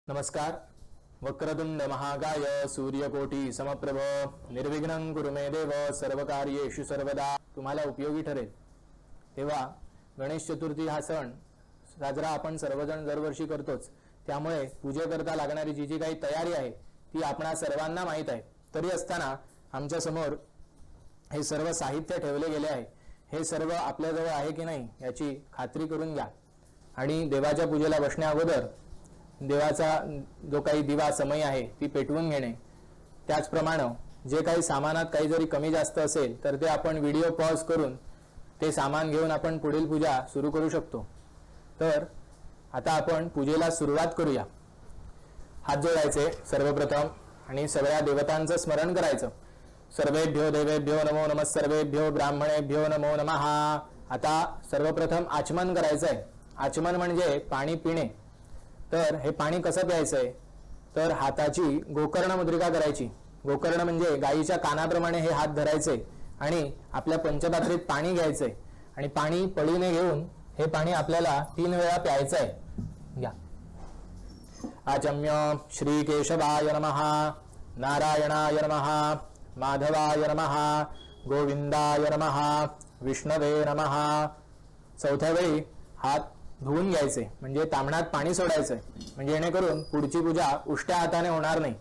नमस्कार. वक्रतुंड महाकाय सूर्यकोटी समप्रभ निर्विघ्नं कुरु मे देव सर्वकार्येषु सर्वदा. तुम्हाला उपयोगी ठरेल. तेव्हा गणेश चतुर्थी हा सण साजरा आपण सर्वजण दरवर्षी करतोच. त्यामुळे पूजेकरता लागणारी जी जी काही तयारी आहे ती आपणा सर्वांना माहीत आहे. तरी असताना आमच्या समोर हे सर्व साहित्य ठेवले गेले आहे. हे सर्व आपल्याजवळ आहे की नाही याची खात्री करून घ्या. आणि देवाच्या पूजेला बसण्या अगोदर देवाचा जो काही दिवा समय आहे ती पेटवून घेणे. त्याचप्रमाणे जे काही सामानात काही जरी कमी जास्त असेल तर ते आपण व्हिडिओ पॉज करून ते सामान घेऊन आपण पुढील पूजा सुरू करू शकतो. तर आता आपण पूजेला सुरुवात करूया. हात जोडायचे सर्वप्रथम आणि सगळ्या देवतांचं स्मरण करायचं. सर्वेभ्यो देवेभ्यो नमो नमः, सर्वेभ्यो ब्राह्मणेभ्यो नमो नमः. आता सर्वप्रथम आचमन करायचं आहे. आचमन म्हणजे पाणी पिणे. तर हे पाणी कसं प्यायचंय तर हाताची गोकर्ण मुद्रिका करायची. गोकर्ण म्हणजे गायीच्या कानाप्रमाणे हे हात धरायचे आणि आपल्या पंचपात्रीत पाणी घ्यायचंय आणि पाणी पळीने घेऊन हे पाणी आपल्याला 3 वेळा प्यायचं आहे. घ्या. आचम्य श्री केशवाय नमः, नारायणाय नमः, माधवाय नमः, गोविंदाय नमः, विष्णवे नमः. चौथ्या वेळी हात धुवून घ्यायचे म्हणजे तामणात पाणी सोडायचंय म्हणजे जेणेकरून पुढची पूजा उष्ट्या हाताने होणार नाही.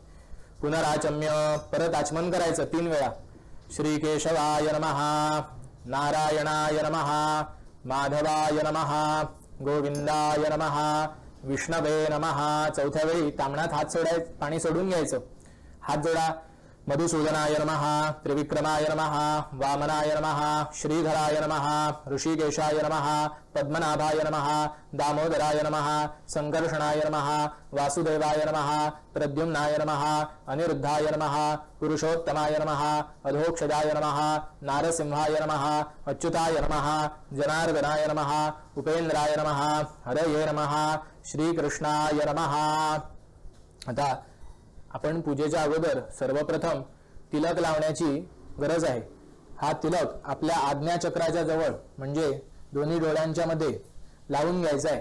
पुनराचम्य परत आचमन करायचं 3 वेळा. श्री केशवाय नमः, नारायणाय नमः, माधवाय नमः, गोविंदाय नमः, विष्णवे नमः. चौथ्या वेळी तामणात हात पाणी सोडून घ्यायचं. हात जोडा. मधुसूदनाय नमः, त्रिविक्रमाय नमः, वामनाय नमः, श्रीधराय नमः, ऋषिकेशाय नमः, पद्मनाभाय नमः, दामोदराय नमः, संकर्षणाय नमः, वासुदेवाय नमः, प्रद्युम्नाय नमः, अनिरुद्धाय नमः, पुरुषोत्तमाय नमः, अधोक्षजाय नमः, नारसिंहाय नमः, अच्युताय नमः, जनार्दनाय नमः, उपेंद्राय नमः, हरये नमः, श्रीकृष्णाय नमः. आता आपण पूजेच्या अगोदर सर्वप्रथम तिलक लावण्याची गरज आहे. हा तिलक आपल्या आज्ञाचक्राच्या जवळ म्हणजे दोन्ही डोळ्यांच्या मध्ये लावून घ्यायचा आहे.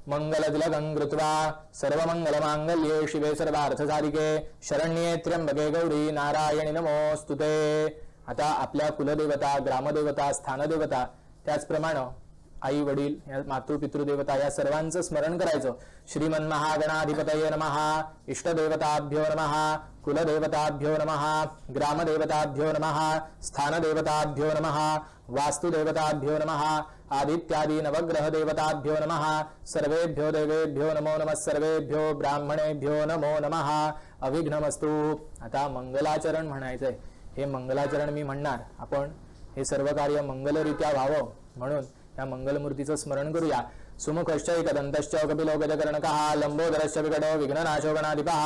मंगल तिलकं कृत्वा सर्वमंगल मांगल्ये शिवे सर्वार्थसाधिके शरण्ये त्र्यंबके गौरी नारायणी नमोस्तुते. आता आपल्या कुलदेवता, ग्रामदेवता, स्थानदेवता त्याचप्रमाणे आई वडील या मातृ पितृदेवता या सर्वांचं स्मरण करायचं. श्रीमन्महागणाधिपतये नमः, इष्टदेवताभ्यो नमः, कुलदेवताभ्यो नमः, ग्रामदेवताभ्यो नमः, स्थानदेवताभ्यो नमः, वास्तुदेवताभ्यो नमः, आदित्यादि नवग्रह देवताभ्यो नमः. सर्वेभ्यो देवेभ्यो नमो नमः, सर्वेभ्यो ब्राह्मणेभ्यो नमो नमः. अविघ्नमस्तु. आता मंगलाचरण म्हणायचंय. हे मंगलाचरण मी म्हणणार. आपण हे सर्व कार्य मंगलरित्या व्हावं म्हणून या मंगलमूर्तीचं स्मरण करूया. सुमुखश्च एकदन्तश्च कपिलो गजकर्णकः लंबोदरश्च विकटो विघ्ननाशो गणाधिपः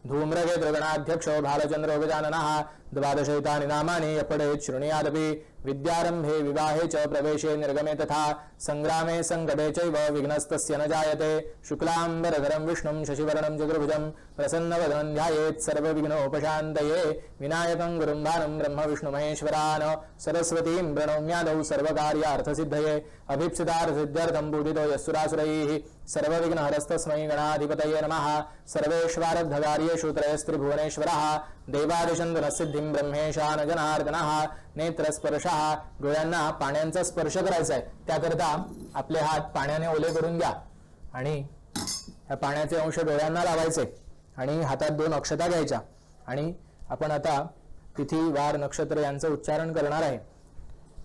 धूम्रकेतु गणाध्यक्षो भालचन्द्रो गजाननः. 12 नामानि यपठेत् शृणुयादपि विद्यारंभे विवाहे च प्रवेशे निर्गमे तथा संग्रामे संकटे चैव विघ्नस्तस्य न जायते. शुक्लांबरधरं विष्णुं शशिवर्णं चतुर्भुजं प्रसन्नवदनं ध्यायेत् सर्वविघ्नोपशान्तये. विनायकं गुरुं भानं ब्रह्म विष्णु महेश्वरान् सरस्वतीं प्रणम्यादौ सर्वकार्यार्थसिद्धये. अभीप्सितार्थसिद्ध्यर्थं पूजितो यस्सुरासुरैः सर्वविघ्नहरस्तस्मै गणाधिपतये नमः. सर्वेष्वारब्धकार्येषु त्रयस्त्रिभुवनेश्वरः देवादिशन्दनसिद्धिं ब्रह्मेशान जनार्दनः. नेत्रस्पर्शः डोळ्यांना पाण्याचा स्पर्श करायचा आहे. त्याकरता आपले हात पाण्याने ओले करून घ्या आणि या पाण्याचे अंश डोळ्यांना लावायचे आणि हातात 2 अक्षता घ्यायच्या आणि आपण आता तिथी वार नक्षत्र यांचं उच्चारण करणार आहे.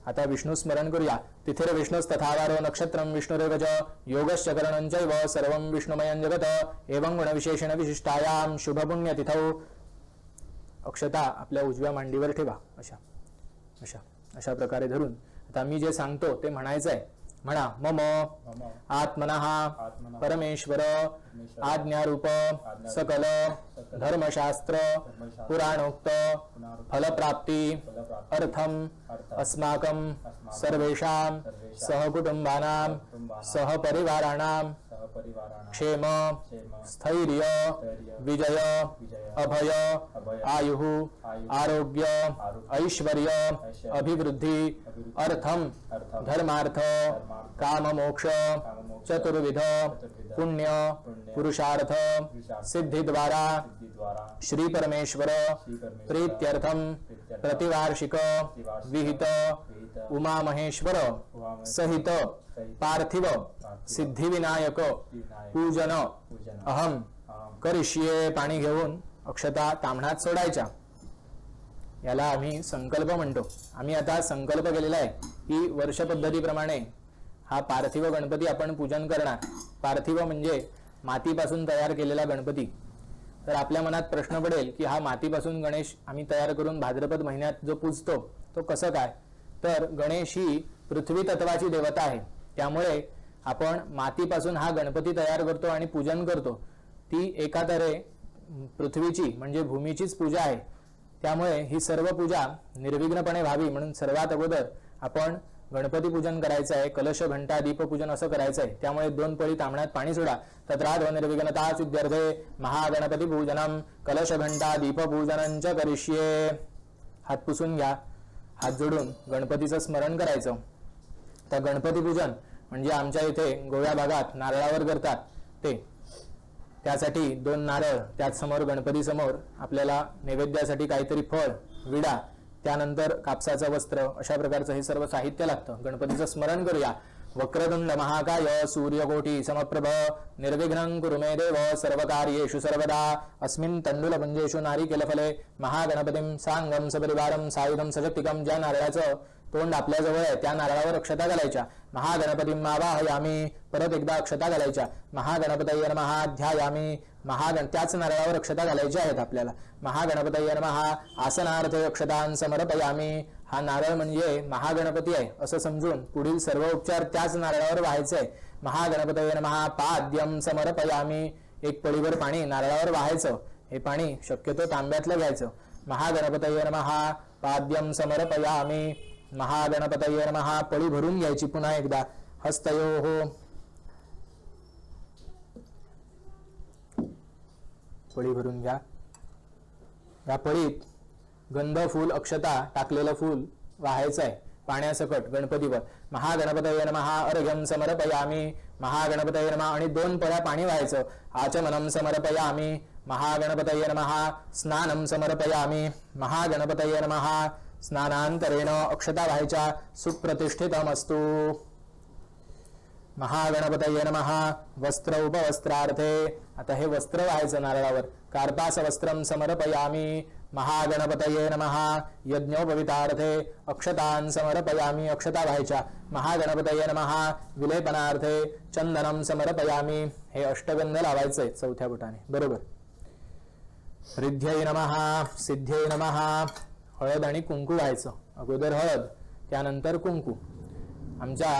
आता विष्णू स्मरण करूया. तिथिर विष्णुस्तथावारो नक्षत्रं विष्णुरेव च योगश्च करणं चैव सर्वं विष्णुमयं जगत. एवं गुणविशेषण विशिष्टायां शुभपुण्यतिथौ. अक्षता आपल्या उजव्या मांडीवर ठेवा. अशा प्रकारे धरून आता मी जे सांगतो ते म्हणायचं आहे. म्हणा. मम आत्मनः परमेश्वर आज्ञारूप सकल धर्मशास्त्र पुराणोक्त फलप्राप्ती अर्थम अस्माकं सर्वेषां सहकुटुंबानां सहपरिवाराणां सहपरिवाराणां क्षेम क्षेम स्थैर्य विजय अभय आयुः आरोग्य ऐश्वर्य अभिवृद्धि अर्थम धर्मार्थ काममोक्ष चतुर्विध पुण्य पुरुषार्थ सिद्धि द्वारा श्री परमेश्वर प्रीत्यर्थम प्रतिवार्षिक विहित उमा महेश्वर सहित पार्थिव सिद्धिविनायक पूजन अहम करिष्ये. पाणी घेऊन अक्षता ताम्हणात सोडायच्या. याला आम्ही संकल्प म्हणतो. आम्ही आता संकल्प केलेला आहे की वर्ष पद्धतीप्रमाणे हा पार्थिव गणपती आपण पूजन करणार. पार्थिव म्हणजे मातीपासून तयार केलेला गणपती. तर आपल्या मनात प्रश्न पडेल की हा मातीपासून गणेश आम्ही तयार करून भाद्रपद महिन्यात जो पूजतो तो कसं काय. तर गणेश ही पृथ्वी तत्वाची देवता आहे. त्यामुळे आपण मातीपासून हा गणपती तयार करतो आणि पूजन करतो. ती एकातरे पृथ्वीची म्हणजे भूमीचीच पूजा आहे. त्यामुळे ही सर्व पूजा निर्विघ्नपणे व्हावी म्हणून सर्वात अगोदर आपण गणपती पूजन करायचं आहे. कलश घंटा दीपपूजन असं करायचं आहे. त्यामुळे 2 पळी तांबण्यात पाणी सोडा. तत्रार्थ निर्विघ्नता सिद्ध्यर्थे महागणपती पूजनम कलश घंटा दीपपूजनंच करिष्ये. हात पुसून घ्या. हात जोडून गणपतीचं स्मरण करायचं. तर गणपती पूजन म्हणजे आमच्या इथे गोव्या भागात नारळावर करतात ते. त्यासाठी 2 नारळ, त्याच समोर गणपती समोर आपल्याला नैवेद्यासाठी काहीतरी फळ, विडा, त्यानंतर कापसाचं वस्त्र, अशा प्रकारचं हे सर्व साहित्य लागतं. गणपतीचं स्मरण करूया. वक्रतुंड महाकाय सूर्यकोटी समप्रभ निर्विघ्नं कुरु मे देव सर्वकार्येषु सर्वदा अस्मिन् तण्डुलपुञ्जेषु नारिकेलफले महागणपतीं सांगम सपरिवारं सायुधं सशक्तिकं. ज्या नारळाचं तोंड आपल्या जवळ आहे त्या नारळावर अक्षता घालायच्या. महागणपतीं आवाहयामी. परत एकदा अक्षता घालायच्या. महागणपतये नमः ध्यायामी. त्याच नारळावर अक्षता घालायच्या आहेत आपल्याला. महागणपतये नमः आसनार्थे अक्षतां समर्पयामी. हा नारळ म्हणजे महागणपती आहे असं समजून पुढील सर्व उपचार त्याच नारळावर व्हायचे आहे. महागणपतये नमः पाद्यं समर्पयामी. एक पळीवर पाणी नारळावर वाहायचं. हे पाणी शक्यतो तांब्यातलं घ्यायचं. महागणपतये नमः पाद्यं समर्पयामी. महागणपतये नमः. पळी भरून घ्यायची पुन्हा एकदा. हस्तयोः. पळी भरून घ्या. या पळीत गंध फूल अक्षता टाकलेलं फूल वाहायचं आहे पाण्यासकट गणपतीवर. महागणपतये नमः अर्घ्यं समर्पयामी. महागणपतये नमः. आणि 2 पळ्या पाणी व्हायचं. आचमनं समर्पयामी. महागणपतये नमः. स्नानं समर्पयामी. महागणपतये नमः. स्नानांतरेण अक्षता व्हायच्या. सुप्रतिष्ठितमस्तु. महागणपतये नमः. वस्त्र उपवस्त्रार्थे. आता हे वस्त्र व्हायचं नारळावर. कार्पास वस्त्रं समर्पयामी. महागणपतये नमः. यज्ञोपवितार्थे अक्षतां समर्पयामी. अक्षता व्हायच्या. महागणपतये नमः. विलेपनार्थे चंदनं समर्पयामी. हे अष्टगंध लावायचंय 4थ्या बोटाने. बरोबर. रिद्ध्यै नमः. सिद्ध्यै नमः. हळद आणि कुंकू व्हायचं. अगोदर हळद त्यानंतर कुंकू. आमच्या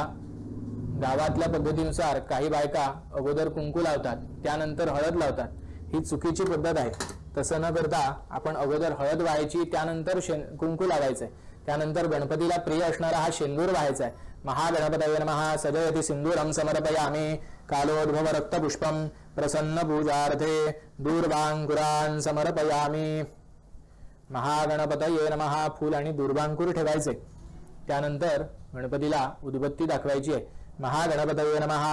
गावातल्या पद्धतीनुसार काही बायका अगोदर कुंकू लावतात त्यानंतर हळद लावतात. ही चुकीची पद्धत आहे. तसं न करता आपण अगोदर हळद व्हायची त्यानंतर कुंकू लावायचंय. त्यानंतर गणपतीला प्रिय असणारा हा शेंदूर व्हायचा आहे. महागणपतये नमः. सजयति सिंदूरं समर्पयामी. कालोद्भव रक्तपुष्पं प्रसन्न पूजार्थे दूर्वांकुरान् समर्पयामी. महागणपतये नमः. फूल आणि दूर्वांकुर ठेवायचे. त्यानंतर गणपतीला उदबत्ती दाखवायची आहे. महागणपतये नमः.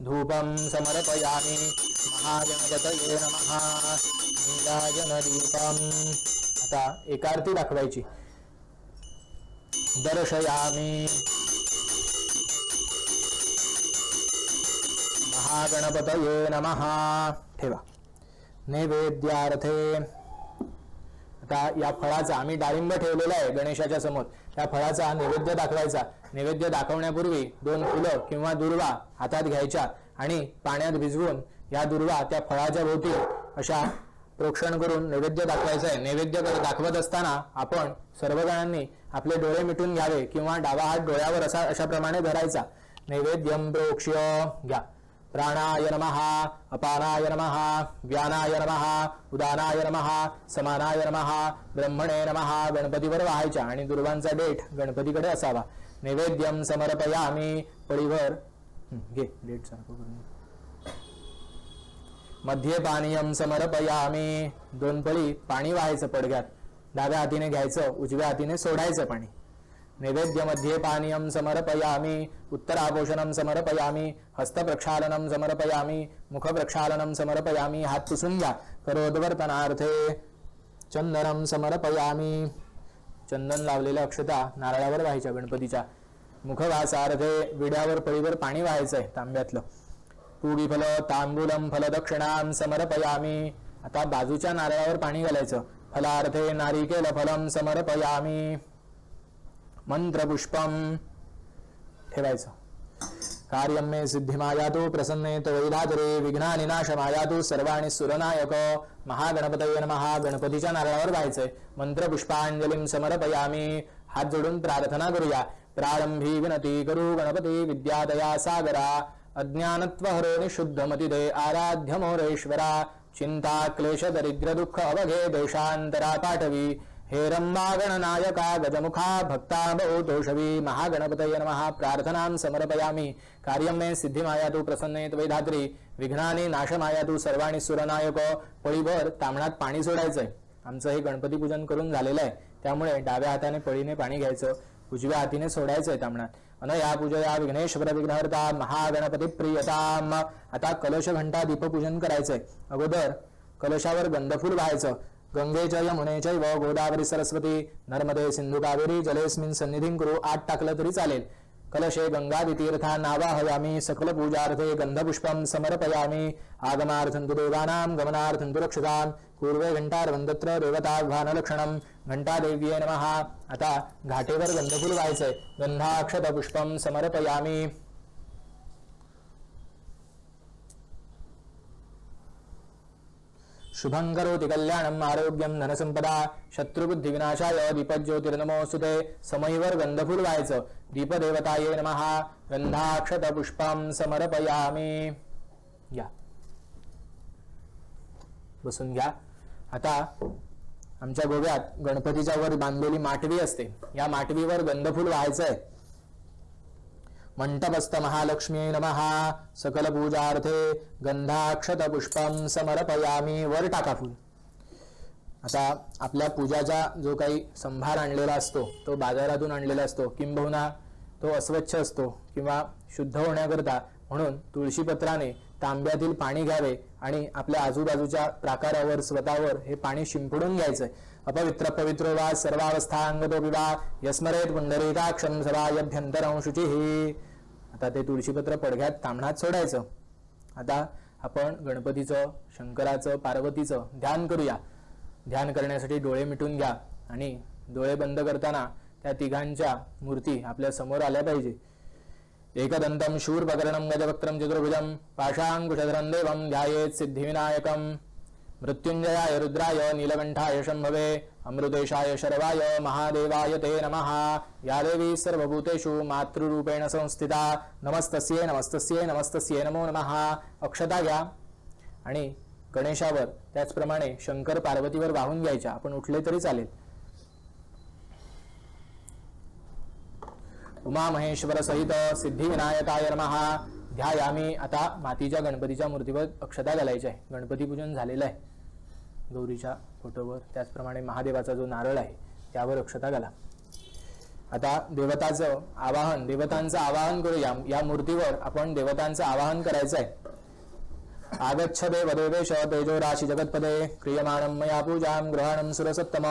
धूपं समर्पयामी. महागणपतये नमः. नीराजनदीपं. आता एकार्ती दाखवायची. दर्शयामी. महागणपतये नमः. ठेवा. नैवेद्यार्थे. आता या फळाचा आम्ही डाळिंब ठेवलेला आहे गणेशाच्या समोर. त्या फळाचा नैवेद्य दाखवायचा. नैवेद्य दाखवण्यापूर्वी 2 फुलं किंवा दुर्वा हातात घ्यायच्या आणि पाण्यात भिजवून या दुर्वा त्या फळाच्या भोवती अशा प्रोक्षण करून नैवेद्य दाखवायचा आहे. नैवेद्य दाखवत असताना आपण सर्वजणांनी आपले डोळे मिटून घ्यावे किंवा डावा हात डोळ्यावर अशा प्रमाणे धरायचा. नैवेद्यं प्रोक्ष्य घ्या. प्राणाय नमः. अपानाय नमः. व्यानाय नमः. उदानाय नमः. समानाय नमः. ब्रह्मणे नमः. गणपतीवर वाहायच्या आणि दुर्वांचा डेट गणपतीकडे असावा. नैवेद्यं समर्पयामी. पळीवर घे डेट सारखं करून. मध्ये पानीयम समर्पयामी, 2 पळी पाणी व्हायचं पडग्यात, डाव्या हातीने घ्यायचं, उजव्या हातीने सोडायचं पाणी. नैवेद्य मध्ये पानीयम समर्पयामी, उत्तरापोषणम समर्पयामी, हस्तप्रक्षालनम समर्पयामी, मुखप्रक्षालनम समर्पयामी. हात पुसून घ्या. करोद्वर्तनार्थे चंदनम समर्पयामी, चंदन लावलेल्या अक्षता नारळावर व्हायच्या गणपतीच्या. मुखवासार्थे विड्यावर पळीवर पाणी व्हायचंय तांब्यातलं. पूगी फल तांबूलम फलदक्षिणाम समर्पयामी, आता बाजूच्या नारळावर पाणी घालायचं. फलार्थे नारिकेल फलम समर्पयामी, मंत्रपुष्पम ठेवायचं. कार्यम मे सिद्धिमायातु प्रसन्ने वैधातरे विघ्नानि नाशमायातु सर्वाणि सुरनायक महागणपतये नमः. गणपतीच्या नारळावर व्हायचंय. मंत्रपुष्पांजलिम समर्पयामी, हात जोडून प्रार्थना करूया. प्रारंभी विनती करू गणपती विद्यादया सागरा, अज्ञानत्वहरो निशुद्धमतिदे आराध्य मोरेश्वरा, चिंता क्लेश दरिद्र दुःख अवघे देशांतरा पाठवी, हे रंबा गणनायका गजमुखा भक्ता बहुतोषवी. महागणपतये नमः. प्रार्थनां समर्पयामी. कार्यं मे सिद्धिमायातु प्रसन्ने वैधात्री विघ्नानि नाशमायातु सर्वाणि सुरनायक. पळीभर तामणात पाणी सोडायचंय. आमचं हे गणपती पूजन करून झालेलं आहे, त्यामुळे डाव्या हाताने पळीने पाणी घ्यायचं, उजव्या हातीने सोडायचंय तामणात. अनया पूजया विघ्नेश्वर विघ्नहर्ता महागणपती प्रियताम. आता कलश घंटा दीपपूजन करायचंय. अगोदर कलशावर गंधफूल व्हायचं. गंगे च यमुने चैव गोदावरी सरस्वती नर्मदे सिंधु कावेरी जलेस्मिन् सन्निधिं कुरु. 8 टाकलं तरी चालेल. कलशे गंगादितीर्था नावाहयामी, सकल पूजार्थे गंधपुष्पम समर्पयामी. आगमार्थं तु देवानां गमनार्थं तु रक्षतां, पूर्वे घंटार्वन्दत्र देवताघ्वानलक्षणं घंटादेव्ये नमः. आता घाटेवर गंधफूल व्हायचंय. गंधाक्षत पुष्पम समर्पयामी. शुभं करोति कल्याणं आरोग्यं धनसंपदा, शत्रुबुद्धिविनाशाय दीपज्योतिर्नमोस्तुते. समईवर गंधफूल व्हायचं. दीपदेवताये नमः. गंधाक्षत पुष्पं समर्पयामी. या बसून घ्या. आता आमच्या गोव्यात गणपतीच्या वर बांधलेली माटवी असते. या माटवीवर गंधफूल व्हायचंय. मंटपस्थ महालक्ष्मी नमः. सकल पूजार्थे गंधाक्षत पुष्पम समर्पयामी. वर टाका फूल. आता आपल्या पूजाचा जो काही संभार आणलेला असतो तो बाजारातून आणलेला असतो, किंबहुना तो अस्वच्छ असतो किंवा शुद्ध होण्याकरता म्हणून तुळशीपत्राने तांब्यातील पाणी घ्यावे आणि आपल्या आजूबाजूच्या प्राकारावर स्वतःवर हे पाणी शिंपडून घ्यायचंय. अपवित्र पवित्रो वा सर्वावस्थांगतो विवा यस्मरेत पुंडरीकाक्षं सभायभ्यंतरं शुचिः. आता ते तुळशीपत्र पडघ्यात ताम्हणात सोडायचं. आता आपण गणपतीचं, शंकराचं, पार्वतीचं ध्यान करूया. ध्यान करण्यासाठी डोळे मिटून घ्या आणि डोळे बंद करताना त्या तिघांच्या मूर्ती आपल्या समोर आल्या पाहिजे. एकदंतं शूर्पकर्णं गजवक्त्रं चतुर्भुजं पाशांकुशधरं देवं ध्यायेत् सिद्धिविनायकं. मृत्युंजयाय रुद्राय नीलकंठाय शंभवे अमृतेशाय शर्वाय महादेवाय ते नमः. या देवी सर्वभूतेषु मातृरूपेण संस्थिता. नमस्तस्ये नमस्तस्ये नमस्तस्ये नमो नमः. अक्षता घ्या आणि गणेशावर त्याचप्रमाणे शंकर पार्वतीवर वाहून घ्यायच्या. आपण उठले तरी चालेल. उमा महेश्वर सहित सिद्धिविनायकाय नमः. ध्यायामी. आता मातीच्या गणपतीच्या मूर्तीवर अक्षता घालायच्या आहे. गणपती पूजन झालेलं आहे. गौरीच्या फोटोवर त्याचप्रमाणे महादेवाचा जो नारळ आहे त्यावर अक्षता घाला. आता देवतांचं आवाहन करूया. या मूर्तीवर आपण देवतांचं आवाहन करायचं आहे. आगच्छ देव देवेश तेजो राशि जगत्पदे क्रियमाणं मया पूजां ग्रहणं सुरसत्तम.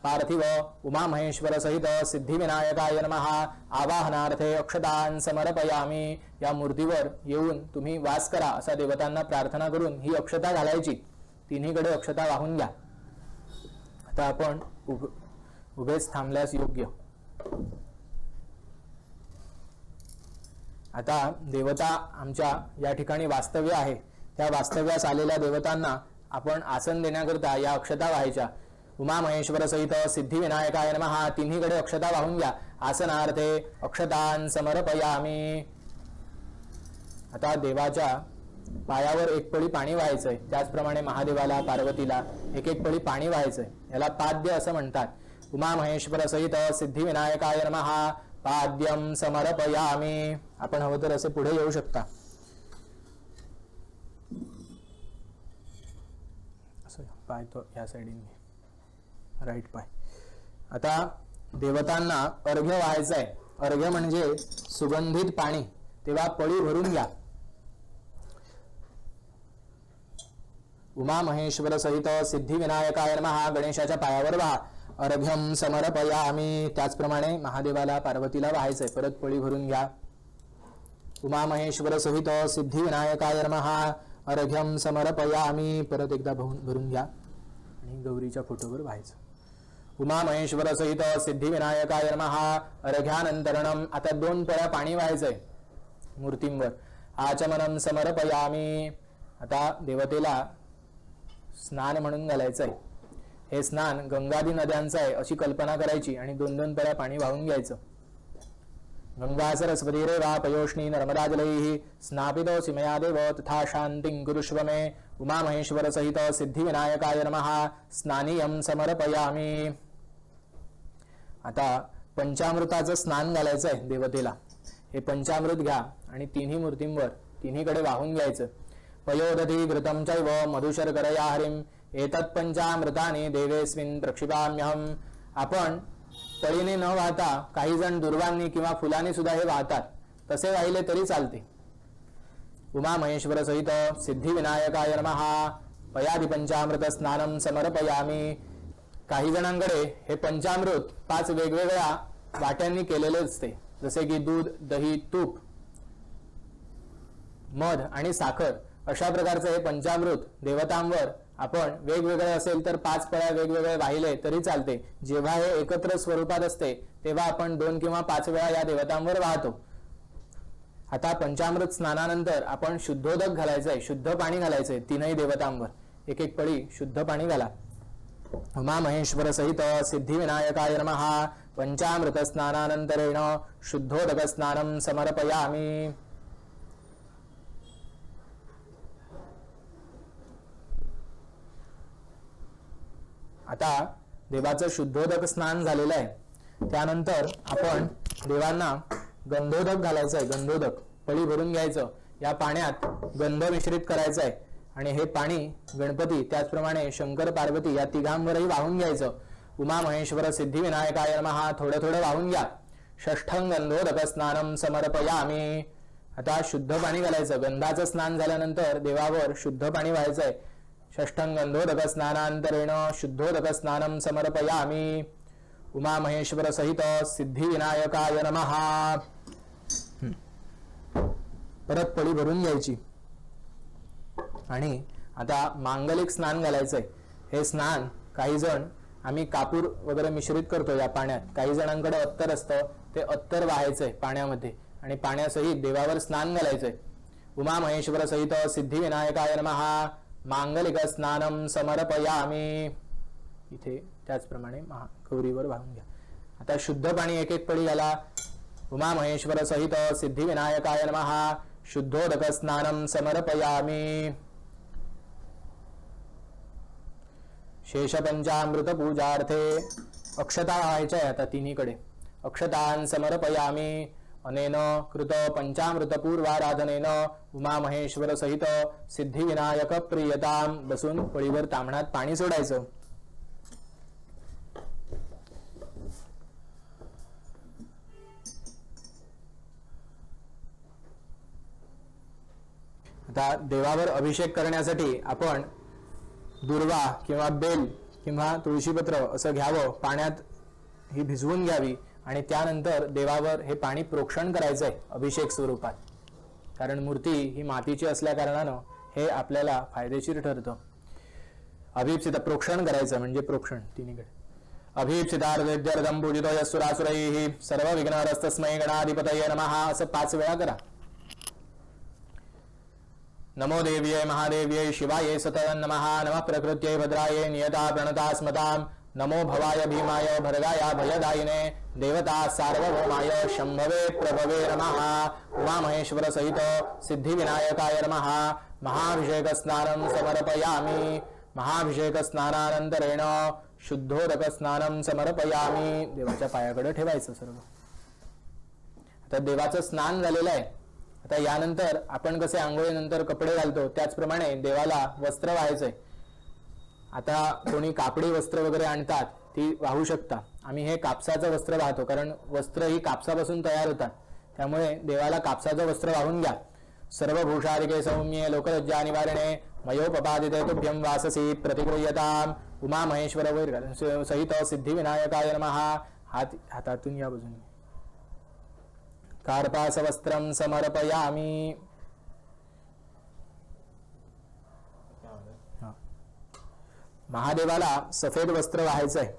पार्थिव उमा महेश्वर सहित सिद्धिविनायकाय नमः. आवाहनार्थे अक्षतां समर्पयामी. या मूर्तीवर येऊन तुम्ही वास करा असा देवतांना प्रार्थना करून ही अक्षता घालायची. तिन्हीकडे अक्षता वाहून घ्या. आता आपण उभेच थांबल्यास योग्य. आता देवता आमच्या या ठिकाणी वास्तव्य आहे. त्या वास्तव्यास आलेल्या देवतांना आपण आसन देण्याकरता या अक्षता व्हायच्या. उमा महेश्वर सहित सिद्धिविनायकाय नमः. तिन्हीकडे अक्षता वाहून घ्या. आसनार्थे अक्षतां समर्पयामी. आता देवाच्या पायावर एक पळी पाणी व्हायचंय. त्याचप्रमाणे महादेवाला, पार्वतीला एक एक पळी पाणी व्हायचंय. याला पाद्य असं म्हणतात. उमा महेश्वर सहित सिद्धिविनायकाय नमः. पाद्यम समर्पयामी. आपण हवं तर असे पुढे येऊ शकता. असं पाय तो या साईडने राईट पाय. आता देवतांना अर्घ्य व्हायचं आहे. अर्घ्य म्हणजे सुगंधित पाणी. तेव्हा पळी भरून घ्या. उमा महेश्वर सहित सिद्धिविनायकाय नमः गणेशाच्या पायावर व्हा. अर्घ्यम समर्पयामी. त्याचप्रमाणे महादेवाला पार्वतीला व्हायचंय. परत पळी भरून घ्या. उमा महेश्वर सहित सिद्धिविनायकाय नमः अर्घ्यम समर्पयामी. परत एकदा भरून घ्या आणि गौरीच्या फोटोवर व्हायचं. उमा महेश्वर सहित सिद्धिविनायकाय नमः अर्घ्यानंतरणम. आता 2 पळ्या पाणी व्हायचंय मूर्तींवर. आचमनम समर्पयामी. आता देवतेला स्नान म्हणून घालायचंय. हे स्नान गंगादी नद्यांचं आहे अशी कल्पना करायची आणि 2-2 पळ्या पाणी वाहून घ्यायचं. गंगा सरस्वती रेवा पयोष्णी नर्मदा जलैः स्नापितोऽसि मया देव तथा शान्तिं कुरुष्व मे. उमा महेश्वर सहित सिद्धिविनायकाय नमः स्नानीयं समर्पयामी. आता पंचामृताचं स्नान घालायचंय देवतेला. हे पंचामृत घ्या आणि तिन्ही मूर्तींवर तिन्हीकडे वाहून घ्यायचं. पयोदधी घृतं चैव मधुशर्करया हरिं एतत् पंचामृतानि देवेस्मिन् प्रक्षिपाम्यहम्. आपण पळीने न वाहता काही जण दुर्वांनी किंवा फुलांनी सुद्धा हे वाहतात. तसे वाहिले तरी चालते. उमा महेश्वर सहित सिद्धिविनायकाय नमः पयादि पंचामृत स्नानं समर्पयामी. काही जणांकडे हे पंचामृत 5 वेगवेगळ्या वाट्यांनी केलेले असते. जसे की दूध, दही, तूप, मध आणि साखर अशा प्रकारचे हे पंचामृत देवतांवर आपण वेगवेगळे असेल तर 5 पळ्या वेगवेगळे वाहिले तरी चालते. जेव्हा हे एकत्र स्वरूपात असते तेव्हा आपण 2 किंवा 5 वेळा या देवतांवर वाहतो. आता पंचामृत स्नानानंतर आपण शुद्धोदक घालायचंय. शुद्ध पाणी घालायचंय तीनही देवतांवर. 1-1 पळी शुद्ध पाणी घाला. उमा महेश्वर सहित सिद्धिविनायकाय नमः पंचामृत स्नानानंतरेण शुद्धोदक स्नानं समर्पयामी. आता देवाचं शुद्धोदक स्नान झालेलं आहे. त्यानंतर आपण देवांना गंधोदक घालायचं आहे. गंधोदक पळी भरून घ्यायचं. या पाण्यात गंध मिश्रित करायचं आहे आणि हे पाणी गणपती त्याचप्रमाणे शंकर पार्वती या तिघांवरही वाहून घ्यायचं. उमा महेश्वर सिद्धिविनायकाय नमः थोडं थोडं वाहून घ्या. षष्ठं गंधोदक स्नानं समर्पयामी. आता शुद्ध पाणी घालायचं. गंधाचं स्नान झाल्यानंतर देवावर शुद्ध पाणी व्हायचंय. षष्ठं गंधोदक स्नानांतरेण शुद्धोदक स्नानं समर्पयामी. उमा महेश्वर सहित सिद्धिविनायकाय नमः. परत पळी भरून घ्यायची आणि आता मांगलिक स्नान घालायचंय. हे स्नान काही जण आम्ही कापूर वगैरे मिश्रित करतो या पाण्यात. काही जणांकडे अत्तर असतं. ते अत्तर वाहायचंय पाण्यामध्ये आणि पाण्यासहित देवावर स्नान घालायचंय. उमा महेश्वर सहित सिद्धिविनायकाय नमः मांगलिक स्नानं समर्पयामी. इथे त्याचप्रमाणे गौरीवर वाहून घ्या. आता शुद्ध पाणी 1-1 पळी घाला. उमा महेश्वर सहित सिद्धिविनायकाय नमः शुद्धोदक स्नानं समर्पयामी. शेषपंचामृत पूजार्थे अक्षता व्हायच्या आता तिन्हीकडे. अक्षतान् समर्पयामी. अनेन कृत पंचामृत पूर्वाराधनेन उमा महेश्वर सहित सिद्धिविनायक प्रियताम. बसून पळीवर ताम्हणात पाणी सोडायचं. आता देवावर अभिषेक करण्यासाठी आपण दुर्वा किंवा बेल किंवा तुळशीपत्र असं घ्यावं. पाण्यात ही भिजवून घ्यावी आणि त्यानंतर देवावर हे पाणी प्रोक्षण करायचंय अभिषेक स्वरूपात. कारण मूर्ती ही मातीची असल्या कारणानं हे आपल्याला फायदेशीर ठरतं. अभिप्सित प्रोक्षण करायचं म्हणजे प्रोक्षण तिन्हीकडे. अभिप्सितार्थं पूजितो यस्सुरासुरैः सर्व विघ्नहरस्तस्मै गणाधिपतये नमः असं 5 वेळा करा. नमो देव्यै महादेव्यै शिवायै सततं नमः. नमः प्रकृत्यै भद्रायै नियता प्रणता स्मताम्. नमो भवाय भीमाय भर्गाय भयदायिने देवता सार्वभौमाय शंभवे प्रभवे नमः. उमा महेश्वर सहित सिद्धिविनायकाय नमः महाभिषेक स्नानं समर्पयामी. महाभिषेक स्नानानंतरेण शुद्धोदक स्नानं समर्पयामी. देवाच्या पायाकडे ठेवायचं सर्व. आता देवाचं स्नान झालेलं आहे. आता यानंतर आपण कसे आंघोळीनंतर कपडे घालतो त्याचप्रमाणे देवाला वस्त्र व्हायचंय. आता कोणी कापडी वस्त्र वगैरे आणतात ती वाहू शकता. आम्ही हे कापसाचं वस्त्र वाहतो, कारण वस्त्र ही कापसापासून तयार होतात. त्यामुळे देवाला कापसाचं वस्त्र वाहून घ्या. सर्वभूषादिके सौम्ये लोकलज्जा निवारणे मयोपपादिते तुभ्यं वाससी प्रतिगृह्यताम् उमा महेश्वर वैर सहित सिद्धिविनायकाय नमः. हातातून या बाजूने कार्पासवस्त्रं समर्पयामि. महादेवाला सफेद वस्त्र वाहायचंय.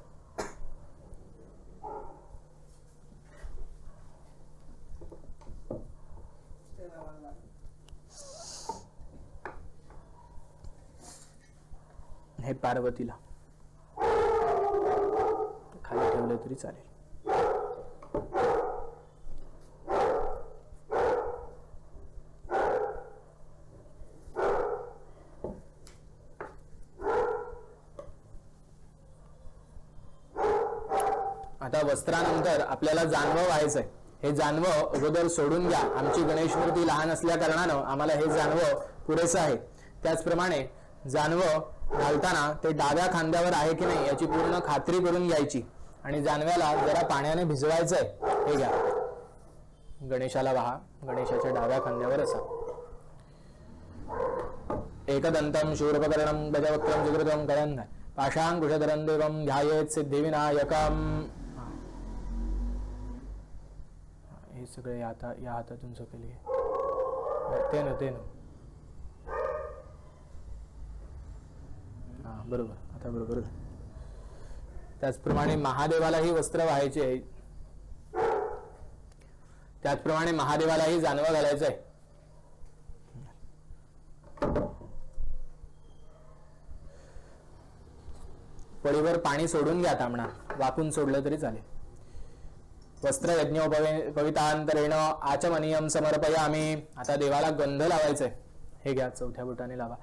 हे पार्वतीला खाली ठेवलं तरी चालेल. आता वस्त्रानंतर आपल्याला जानवं व्हायचंय. हे जानवं अगोदर सोडून घ्या. आमची गणेश मूर्ती लहान असल्या कारणानं आम्हाला हे जानवं पुरेसं आहे. त्याचप्रमाणे जानवं घालताना ते डाव्या खांद्यावर आहे की नाही याची पूर्ण खात्री करून घ्यायची आणि जानव्याला जरा पाण्याने भिजवायचंय. हे घ्या, गणेशाला वाहा. गणेशाच्या डाव्या खांद्यावर असा. एकदंतं शूर्पकर्णं गजवक्त्रं जिगृतं करन् पाशाङ्कुशधरं देवं ध्यायेत् सिद्धिविनायकम्. हे सगळे या हातातून सकेल ते न बरोबर. आता बरोबर. त्याचप्रमाणे महादेवालाही वस्त्र व्हायचे आहे. त्याचप्रमाणे महादेवालाही जानवं घालायचं आहे. पळीवर पाणी सोडून घ्या. तांबणा वाकून सोडलं तरी चालेल. वस्त्र यज्ञोपवितांतरेण आचमनीयं समर्पयामि. आता देवाला गंध लावायचंय. हे घ्या, चौथ्या बोटाने लावा.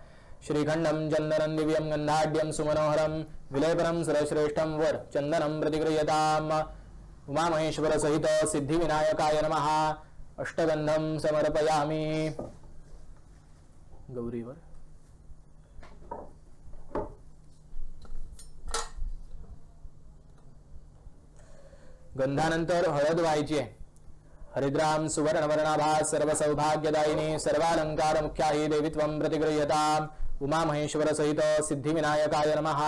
श्रीखंडं चंदनं दिव्यं गंधाढ्यं सुमनोहरं विलयपरं सरश्रेष्ठं वर चंदनं प्रतिगृह्यताम् उमामहेश्वर सहित सिद्धिविनायकाय नमः. अष्टगंधं समर्पयामि. गौरीवर गंधानंतर हळद व्हायची आहे. हरिद्राम सुवर्णवर्णाभा सर्व सौभाग्यदायिनी सर्वालंकार मुख्याही देवीत्वं प्रतिगृह्यताम् उमा महेश्वर सहित सिद्धिविनायकाय नमः.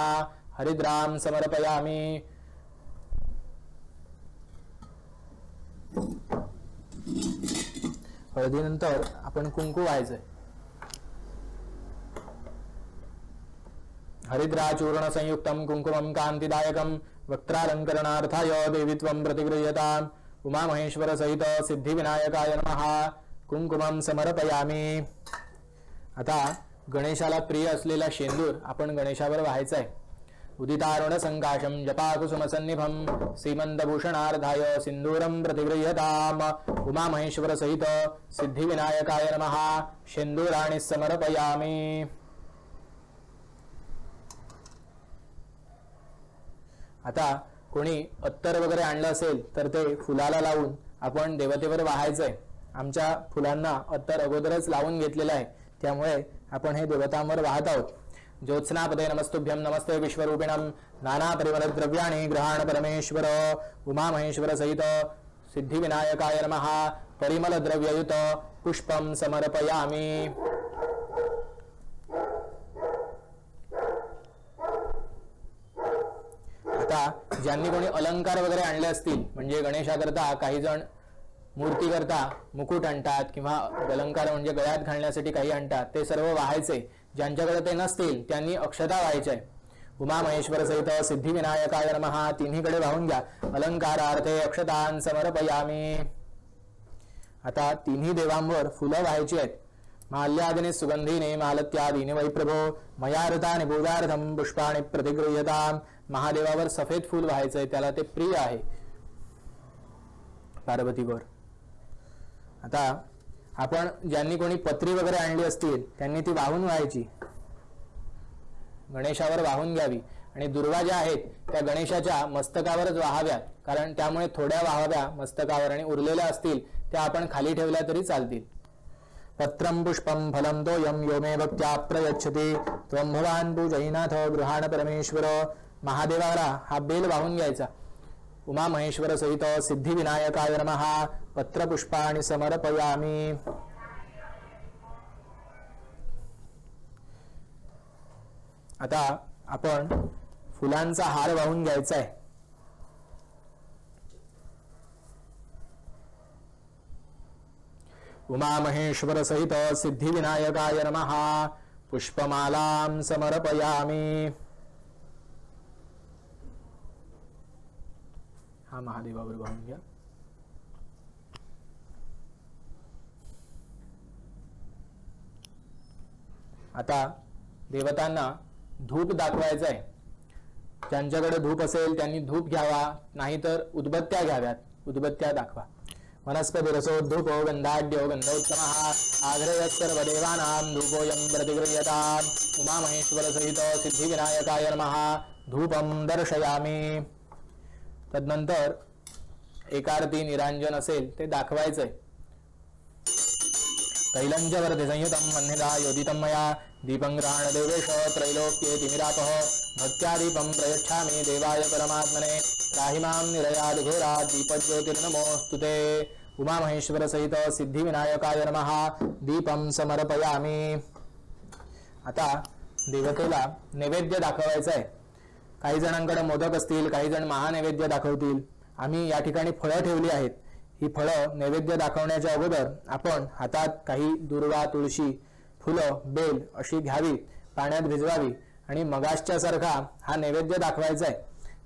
हरिद्राम समर्पयामि. हळदीनंतर आपण कुंकू व्हायचंय. हरिद्राचूर्ण संयुक्तं कुंकुमं कांतिदायकं वक्त्रालंकरणार्थाय देवीत्वं प्रतिगृह्यताम् उमा महेश्वर सहित सिद्धिविनायकाय नमः. कुंकुमं समर्पयामि. आता गणेशाला प्रिय असलेला शेंदूर आपण गणेशावर व्हायचा आहे. उदितारुण संकाशं जपाकुसुमसन्निभं सीमंतभूषणार्धाय सिंदूरं प्रतिगृह्यताम् उमा महेश्वर सहित सिद्धिविनायकाय नमः. शेंदूराणि समर्पयामि. आता कोणी अत्तर वगैरे आणलं असेल तर ते फुलाला लावून आपण देवतेवर वाहायचंय. आमच्या फुलांना अत्तर अगोदरच लावून घेतलेलं आहे, त्यामुळे आपण हे देवतांवर वाहत आहोत. ज्योत्स्नापदे नमस्तुभ्यं नमस्ते विश्वरूपिणं नाना परिमल द्रव्याणि ग्रहाण परमेश्वर उमा महेश्वर सहित सिद्धिविनायकाय नमः. परिमल द्रव्ययुत पुष्पं समर्पयामि. आता ज्यांनी कोणी अलंकार वगैरे आणले असतील, म्हणजे गणेशाकरता काही जण मूर्ती करता मुकुट आणतात किंवा अलंकार म्हणजे गळ्यात घालण्यासाठी काही आणतात, ते सर्व वाहायचे. ज्यांच्याकडे ते नसतील त्यांनी अक्षता व्हायच्या. उमा महेश्वर सहित सिद्धिविनायकाय नमः. तिन्हीकडे वाहून घ्या. अलंकारार्थे अक्षतान् समर्पयामि. आता तिन्ही देवांवर फुलं व्हायची आहेत. माल्यादिनी सुगंधीने मालत्यादीने वै प्रभो मयारतानि बोधार्थं पुष्पाणि प्रतिगृह्यताम्. महादेवावर सफेद फूल व्हायचंय, त्याला ते प्रिय आहे. पार्वतीवर आता आपण ज्यांनी कोणी पत्री वगैरे आणली असतील त्यांनी ती वाहून व्हायची, गणेशावर वाहून घ्यावी. आणि दुर्वा ज्या आहेत त्या गणेशाच्या मस्तकावरच वाहाव्यात, कारण त्यामुळे थोड्या वाहाव्या मस्तकावर आणि उरलेल्या असतील त्या आपण खाली ठेवल्या तरी चालतील. पत्रं पुष्पं फलं तोयं यो मे भक्त्या प्रयच्छति त्वं भवान् पूजयिनाथ गृहाण परमेश्वर. महादेवाला हा बेल वाहून घ्यायचा. उमा महेश्वर सहित सिद्धिविनायकाय नमः पत्रपुष्पाणि समर्पयामि. आता आपण फुलांचा हार वाहून घ्यायचा आहे. उमा महेश्वर सहित सिद्धिविनायकाय नमः पुष्पमालां समर्पयामि. हा महादेवावर वाहून घ्या. आता देवतांना धूप दाखवायचा आहे. ज्यांच्याकडे धूप असेल त्यांनी धूप घ्यावा, नाहीतर उदबत्त्या घ्याव्यात. उदबत्त्या दाखवा. वनस्पती रसोद्धूपो गंधाढ्यो गंधोत्तमः आग्रयः सर्वदेवानां धूपोऽयं प्रतिगृह्यताम्. उमामहेश्वर सहित सिद्धिविनायकाय नमः धूपं दर्शयामि. तदनंतर एकार्ती निरांजन असेल ते दाखवायचंय. तैलंजवर्धि संयुतं वह्निधा योदितं मया दीपं गृहाण देवेश त्रैलोक्ये तिमिरापः भक्त्या दीपं प्रयच्छामि देवाय परमात्मने त्राहि मां निरयाद् घोरात् दीपज्योतिर्नमोऽस्तुते. उमामहेश्वर सहित सिद्धिविनायकाय नमः दीपं समर्पयामि. आता देवतेला नैवेद्य दाखवायचा आहे. काही जणांकडे मोदक असतील, काही जण महानैवेद्य दाखवतील. आम्ही या ठिकाणी फळं ठेवली आहेत. ही फळं नैवेद्य दाखवण्याच्या अगोदर आपण हातात काही दुर्वा, तुळशी, फुलं, बेल अशी घ्यावी, पाण्यात भिजवावी आणि मगाशच्या सारखा हा नैवेद्य दाखवायचा आहे.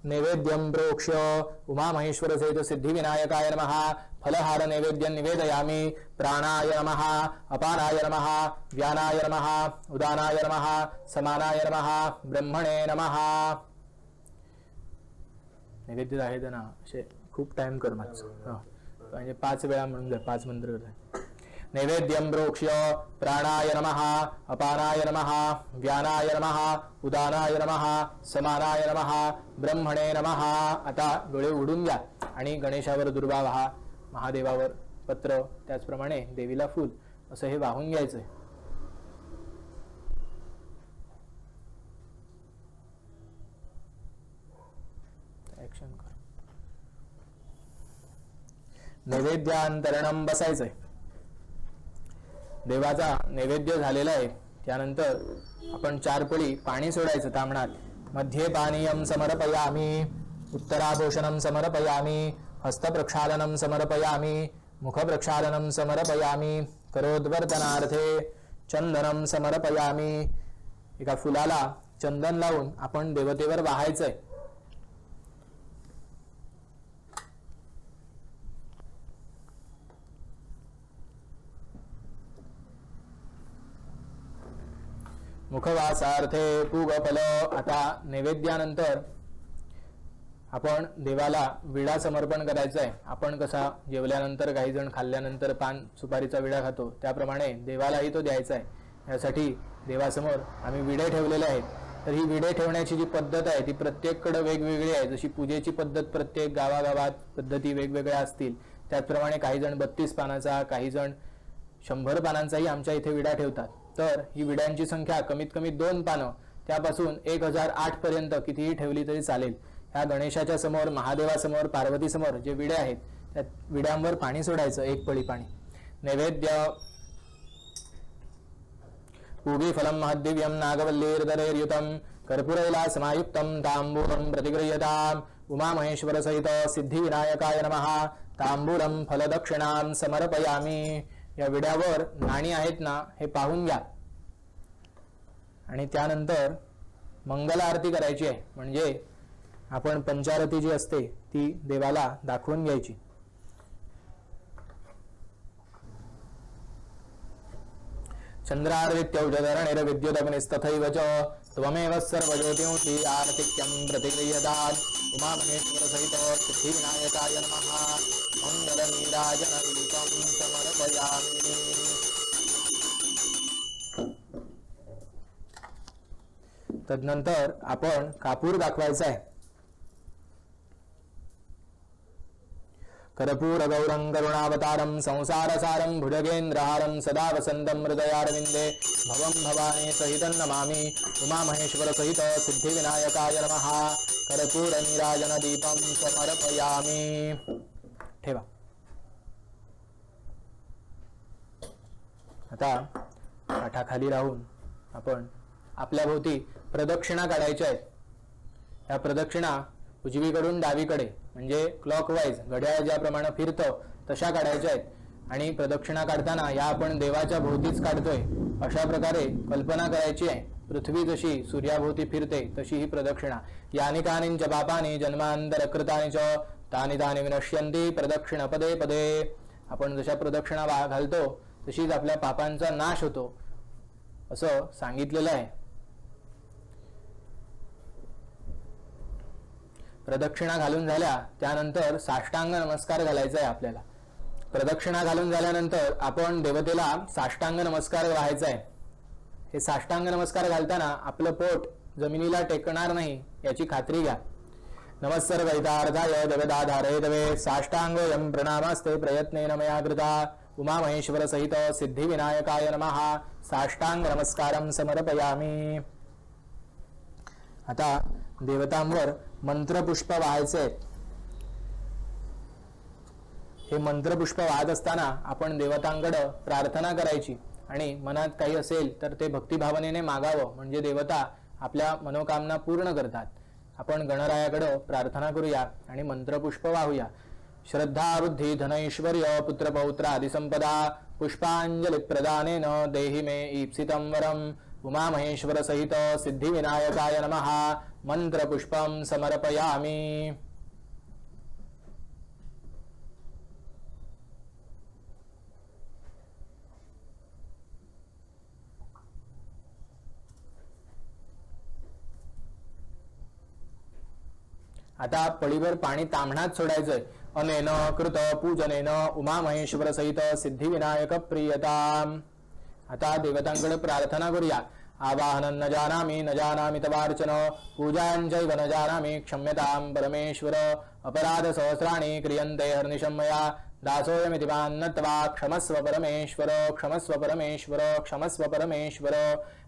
नैवेद्यं प्रोक्ष्य उमामहेश्वर सहित सिद्धिविनायकाय नमः फलहार नैवेद्यं निवेदयामि. प्राणाय नमः अपानाय नमः व्यानाय नमः उदानाय नमः समानाय नमः ब्रह्मणे नमः. नैवेद्य आहे ना असे खूप टाइम कर म्हणजे 5 वेळा म्हणून जा. 5 मंत्र कर. नैवेद्यं प्रोक्ष्य प्राणाय नमः अपानाय नमः व्यानाय नमः उदानाय नमः समानाय नमः ब्रह्मणे नमः. आता डोळे उघडून घ्या आणि गणेशावर दुर्वा वाहा, महादेवावर पत्र, त्याचप्रमाणे देवीला फूल, असं हे वाहून घ्यायचंय. ऍक्शन कर. नैवेद्यांतरणं बसायचंय. देवाचा नैवेद्य झालेला आहे. त्यानंतर आपण 4 पळी पाणी सोडायचं तांबणात. मध्ये पानीयं समर्पयामि, उत्तराभूषणं समर्पयामि, हस्तप्रक्षालनं समर्पयामि, मुखप्रक्षालनं समर्पयामि, करोद्वर्तनार्थे चंदनं समर्पयामि. एका फुलाला चंदन लावून आपण देवतेवर वाहायचंय. मुखवासार्थे पूगफल. आता नैवेद्यानंतर आपण देवाला विडा समर्पण करायचा आहे. आपण कसा जेवल्यानंतर काही जण खाल्ल्यानंतर पान सुपारीचा विडा खातो, त्याप्रमाणे देवालाही तो द्यायचा आहे. यासाठी देवासमोर आम्ही विडे ठेवलेले आहेत. तर ही विडे ठेवण्याची जी पद्धत आहे ती प्रत्येककडे वेगवेगळी आहे. जशी पूजेची पद्धत प्रत्येक गावागावात पद्धती वेगवेगळ्या असतील, त्याचप्रमाणे काही जण 32 पानाचा, काही जण 100 पानांचाही आमच्या इथे विडा ठेवतात. तर ही विड्यांची संख्या कमीत कमी 2 पानं, त्यापासून 1008 पर्यंत कितीही ठेवली तरी चालेल. ह्या गणेशाच्या समोर, महादेवासमोर, पार्वती समोर जे विडे आहेत त्या विड्यांवर पाणी सोडायचं, 1 पळी पाणी. नैवेद्य पूगीफलं महद्दिव्यं नागवल्लीर्दरैर्युतं कर्पूरैला समायुक्तं तांबूलं प्रतिगृह्यताम्. उमामहेश्वर सहित सिद्धिविनायकाय नमः तांबूलं फलदक्षिणां समर्पयामि. या विड्यावर नाणी आहेत ना हे पाहून घ्या आणि त्यानंतर मंगल आरती करायची आहे. म्हणजे आपण पंचारती जी असते ती देवाला दाखवून घ्यायची. चंद्रार्विद्यौजधरणिर्विद्युदग्निस्तथैव च त्वमेव सर्वज्योतिंषि आर्तिक्यं प्रतिगृह्यताम्. उमामहेश्वर सहित सिद्धिविनायकाय नमः मंगलनीराजनदीपं समर्पयामि. तदनंतर आपण कापूर दाखवायचा आहे. कर्पूरगौरं करुणावतारं संसारसारं भुजगेन्द्रहारं सदा वसन्तं हृदयारविन्दे भवं भवानी सहितं नमामि उमामहेश्वर सहित सिद्धिविनायकाय नमः। कर्पूरनीराजनदीपं समर्पयामि। ठेवा। आता पाठाखाली राहून आपण आपल्या भोवती प्रदक्षिणा काढायच्या आहेत। या प्रदक्षिणा उजवीकडून डावीकडे म्हणजे क्लॉकवाईज घड्याळ ज्याप्रमाणे फिरतं तशा काढायच्या आहेत। आणि प्रदक्षिणा काढताना या आपण देवाच्या भोवतीच काढतोय अशा प्रकारे कल्पना करायची आहे। पृथ्वी जशी सूर्याभोवती फिरते तशी ही प्रदक्षिणा। यानि कानिंच पापानि जन्मांतरकृतानि च तानि तानि विनश्यन्ति प्रदक्षिण पदे पदे। आपण जशा प्रदक्षिणा घालतो तशीच आपल्या पापांचा नाश होतो असं सांगितलेलं आहे। प्रदक्षिणा घालून झाल्या त्यानंतर साष्टांग नमस्कार घालायचा आहे आपल्याला। प्रदक्षिणा घालून झाल्यानंतर आपण देवतेला साष्टांग नमस्कार घालायचा आहे। हे साष्टांग नमस्कार घालताना आपलं पोट जमिनीला टेकणार नाही याची खात्री घ्या। नमस्सर्वैतार्थाय देवदाधारे तवे साष्टांगोऽयं प्रणामस्ते प्रयत्नेन मया कृता उमामहेश्वर सहित सिद्धिविनायकाय नमः। साष्टांग नमस्कारं समर्पयामि। आता देवतांवर मंत्रपुष्प वाहायचे आहेत। हे मंत्रपुष्प वाहत असताना आपण देवतांकडे प्रार्थना करायची आणि मनात काही असेल तर ते भक्तिभावनेने मागावं म्हणजे देवता आपल्या मनोकामना पूर्ण करतात। आपण गणरायाकडे प्रार्थना करूया आणि मंत्रपुष्प वाहूया। श्रद्धा बुद्धी धनैश्वर्य पुत्रपौत्र आदि संपदा पुष्पांजलि प्रदानेन देहि मे ईप्सितं वरम् उमामहेश्वर सहित सिद्धिविनायकाय नमः। मंत्रपुष्पं समर्पयामि। आता पळीवर पाणी ताम्हणात सोडायचंय। अनेन कृत पूजनेन उमामहेश्वर सहित सिद्धिविनायक प्रियताम। आता देवतांकडे प्रार्थना करूया। आवाहनं न जानामि तवार्चन पूजांचैव न जानामि क्षम्यतां परमेश्वर अपराध सहस्राणि क्रियन्ते हर्निशं मया दासोऽयमिति मान्नत्वा क्षमस्व परमेश्वर क्षमस्व परमेश्वर क्षमस्व परमेश्वर।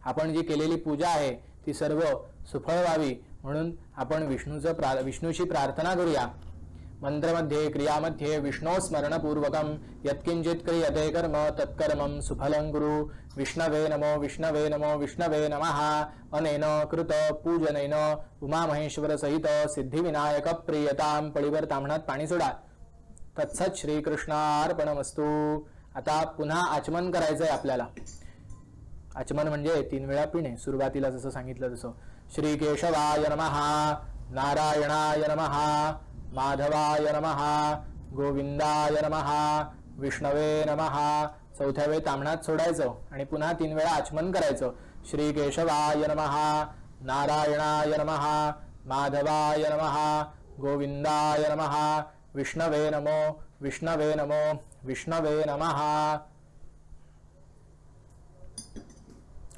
आपण जी केलेली पूजा आहे ती सर्व सुफळ व्हावी म्हणून आपण विष्णूची प्रार्थना करूया। मंत्रमध्ये क्रियामध्ये विष्णो स्मरणपूर्वकं यत्किंचित् क्रियते कर्म तत्कर्मं सुफलं कुरु। विष्णवे नमो विष्णवे नमो विष्णवे नमः। अनेन कृत पूजनेन उमामहेश्वर सहित सिद्धिविनायक प्रियताम। पळीवर ताम्हणात पाणी सोडा। तत्सत श्रीकृष्णार्पणमस्तु। आता पुन्हा आचमन करायचंय आपल्याला। आचमन म्हणजे 3 वेळा पिणे सुरुवातीला जसं सांगितलं तसं। श्री केशवाय नमः नारायणाय नमः माधवाय नमः गोविंदाय नमः विष्णवे नमः। चौथ्या वेळी ताम्हणात सोडायचं आणि पुन्हा 3 वेळा आचमन करायचं। श्री केशवाय नमः नारायणाय नमः माधवाय नमः गोविंदाय नमः विष्णवे नमो विष्णवे नमो विष्णवे नमः।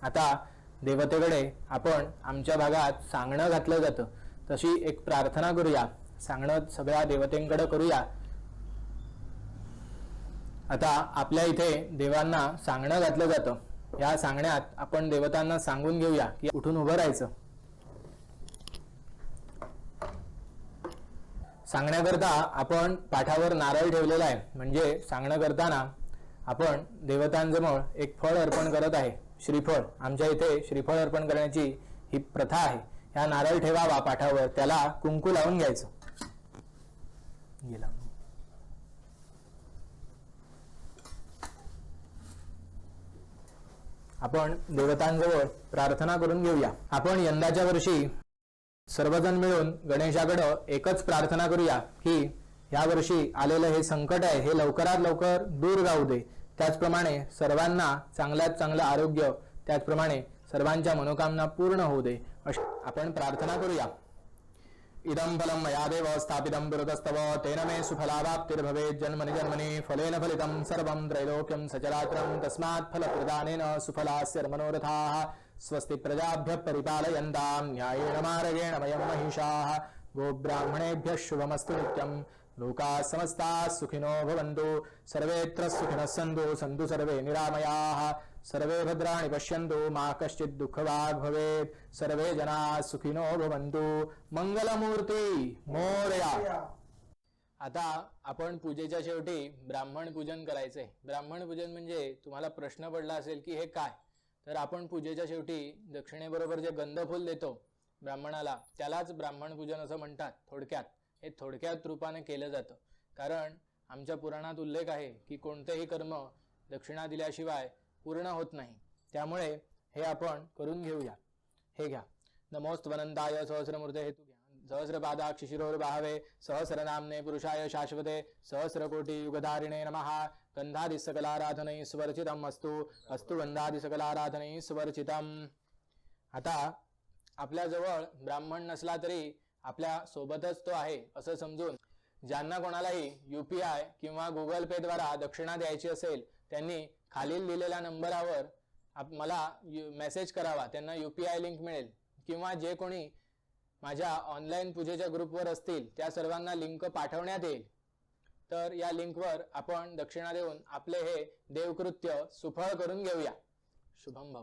आता देवतेकडे आपण आमच्या भागात सांगणं घातलं जातं तशी एक प्रार्थना करूया। सांगणं सगळ्या देवतेंकडे करूया। आता आपल्या इथे देवांना सांगणं घातलं जातं। या सांगण्यात आपण देवतांना सांगून घेऊया की उठून उभं राहायचं। सांगण्याकरता आपण पाठावर नारळ ठेवलेला आहे म्हणजे सांगणं करताना आपण देवतांजवळ एक फळ अर्पण करत आहे। श्रीफळ आमच्या इथे श्रीफळ अर्पण करण्याची ही प्रथा आहे। ह्या नारळ ठेवावा पाठावर त्याला कुंकू लावून घ्यायचं। गेला आपण देवतांजवळ प्रार्थना करून घेऊया। आपण यंदाच्या वर्षी सर्वजण मिळून गणेशाकडे एकच प्रार्थना करूया की या वर्षी आलेलं हे संकट आहे हे लवकरात लवकर दूर जाऊ दे। त्याचप्रमाणे सर्वांना चांगल्यात चांगलं आरोग्य त्याचप्रमाणे सर्वांच्या मनोकामना पूर्ण होऊ दे आपण प्रार्थना करूया। इदं फलं मया देव स्थापितं पुरतस्तव तेन मे सुफलावाप्तिर्भवेत् जन्मनि जन्मनि फलेन फलितं सर्वं त्रैलोक्यं सचराचरं तस्मात् फलप्रदानेन सुफलास्य मनोरथाः स्वस्ति प्रजाभ्यः परिपालयन्तां न्यायेन मार्गेण वयं महिषाः गोब्राह्मणेभ्यः शुभमस्तु नित्यं लोकाः समस्ताः सुखिनो भवन्तु सर्वेत्र सुखिनः सन्तु सन्तु सर्वे निरामयाः सर्वे भद्राणि पश्यन्तु मा कश्चित् दुःखभाग् भवेत् सर्वे जनाः सुखिनो भवन्तु मंगलमूर्ती मोरया. आता आपण पूजेच्या शेवटी ब्राह्मण पूजन करायचंय. ब्राह्मण पूजन म्हणजे तुम्हाला प्रश्न पडला असेल की हे काय, तर आपण पूजेच्या शेवटी दक्षिणेबरोबर जे गंधफूल देतो ब्राह्मणाला त्यालाच ब्राह्मण पूजन असं म्हणतात. थोडक्यात हे थोडक्यात रूपाने केलं जातं, कारण आमच्या पुराणात उल्लेख आहे की कोणतेही कर्म दक्षिणा दिल्याशिवाय पूर्ण होत नाही. त्यामुळे हे आपण करून घेऊया. हे घ्या. नमोस्तवनंताय सहस्रमूर्ते हेतू घ्या. सहस्रपादाक्ष शिरोर्बाहवे सहस्रनाम्ने पुरुषाय शाश्वते सहस्रकोटी युगधारिणे नमः. गंधादि सकलाराधनै स्वर्चितम् अस्तु अस्तु गंधादि सकलाराधनै स्वर्चितम्. आता आपल्याजवळ ब्राह्मण नसला तरी आपल्या सोबतच तो आहे असं समजून ज्यांना कोणालाही UPI किंवा Google Pay द्वारा दक्षिणा द्यायची असेल त्यांनी खालील दिलेल्या नंबरावर मला मेसेज करावा. त्यांना UPI लिंक मिळेल, किंवा जे कोणी माझ्या ऑनलाईन पूजेच्या ग्रुपवर असतील त्या सर्वांना लिंक पाठवण्यात येईल. तर या लिंकवर आपण दक्षिणा देऊन आपले हे देवकृत्य सुफळ करून घेऊया. शुभम भव.